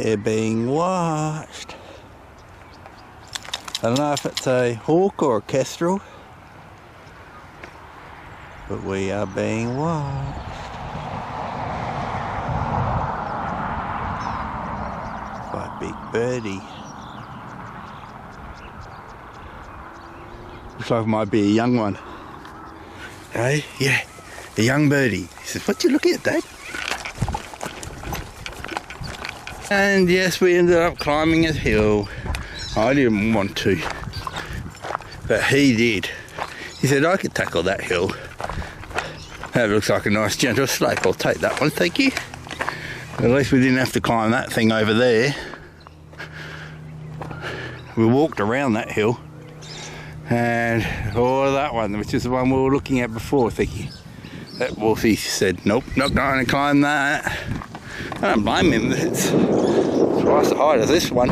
They're being watched. I don't know if it's a hawk or a kestrel, but we are being watched. By a big birdie. Looks like it might be a young one. Hey, yeah, a young birdie. He says, "What you looking at, Dad?" And yes, we ended up climbing a hill. I didn't want to, but he did. He said, "I could tackle that hill. That looks like a nice gentle slope. I'll take that one, thank you." At least we didn't have to climb that thing over there. We walked around that hill. And that one, which is the one we were looking at before, thinking. That Wolfie said, "Nope, not going to climb that." I don't blame him. It's twice the height as this one.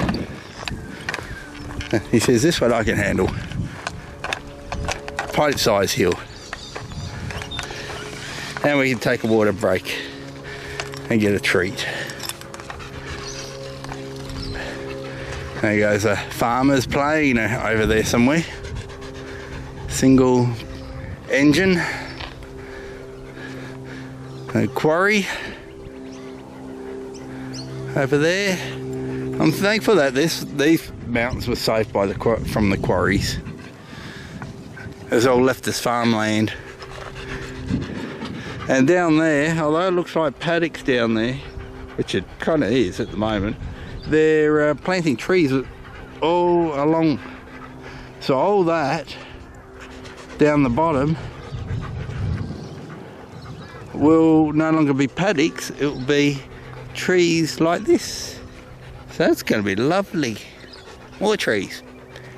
He says, "This one I can handle." Pint-sized hill. And we can take a water break and get a treat. There goes a farmer's plane over there somewhere. Single engine. A quarry over there. I'm thankful that these mountains were saved by from the quarries. It was all left as farmland. And down there, although it looks like paddocks down there, which it kind of is at the moment, they're planting trees all along. So all that down the bottom will no longer be paddocks, it will be trees like this. So that's going to be lovely. More trees.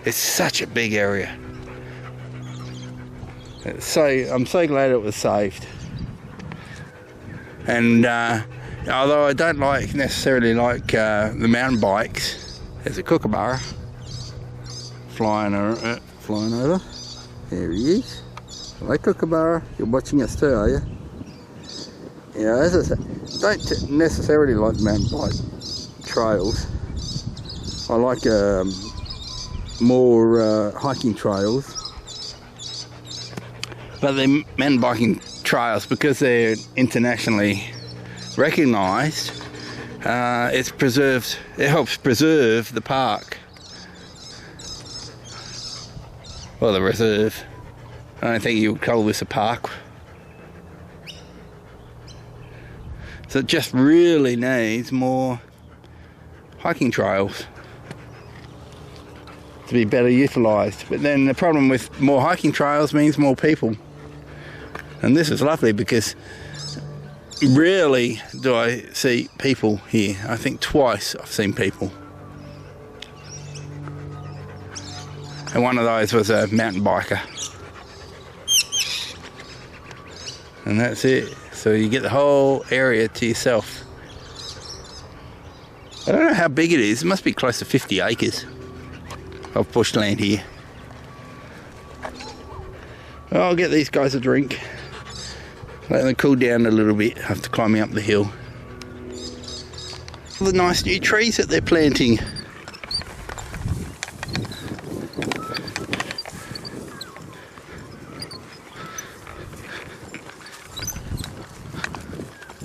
It's such a big area. So I'm so glad it was saved. And although I don't necessarily like the mountain bikes, there's a kookaburra flying over. There he is. Hello, kookaburra. You're watching us too, are you? Yeah, as I said, don't necessarily like mountain bike trails. I like more hiking trails. But the mountain biking trails, because they're internationally recognised, it helps preserve the park. Well, the reserve. I don't think you would call this a park. So it just really needs more hiking trails to be better utilised. But then the problem with more hiking trails means more people. And this is lovely because rarely do I see people here. I think twice I've seen people. And one of those was a mountain biker. And that's it. So you get the whole area to yourself. I don't know how big it is. It must be close to 50 acres of bushland here. I'll get these guys a drink. Let them cool down a little bit after climbing up the hill. All the nice new trees that they're planting.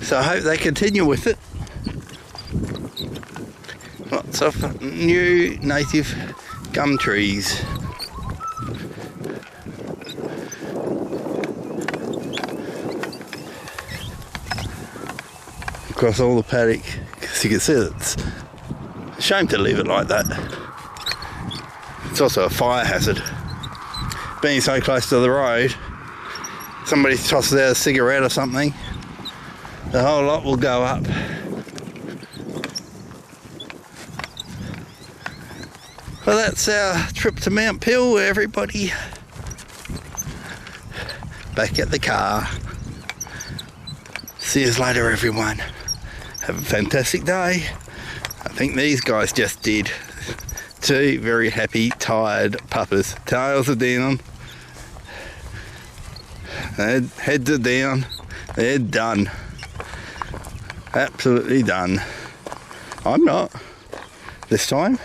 So I hope they continue with it. Lots of new native gum trees. Across all the paddock, because you can see it's a shame to leave it like that. It's also a fire hazard. Being so close to the road, somebody tosses out a cigarette or something, the whole lot will go up. Well, that's our trip to Mount Pill, everybody. Back at the car. See you later, everyone. Have a fantastic day. I think these guys just did. Two very happy, tired puppers. Tails are down. Heads are down. They're done. Absolutely done. I'm not. This time.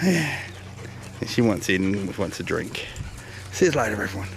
Yeah. She wants in, wants a drink. See you later, everyone.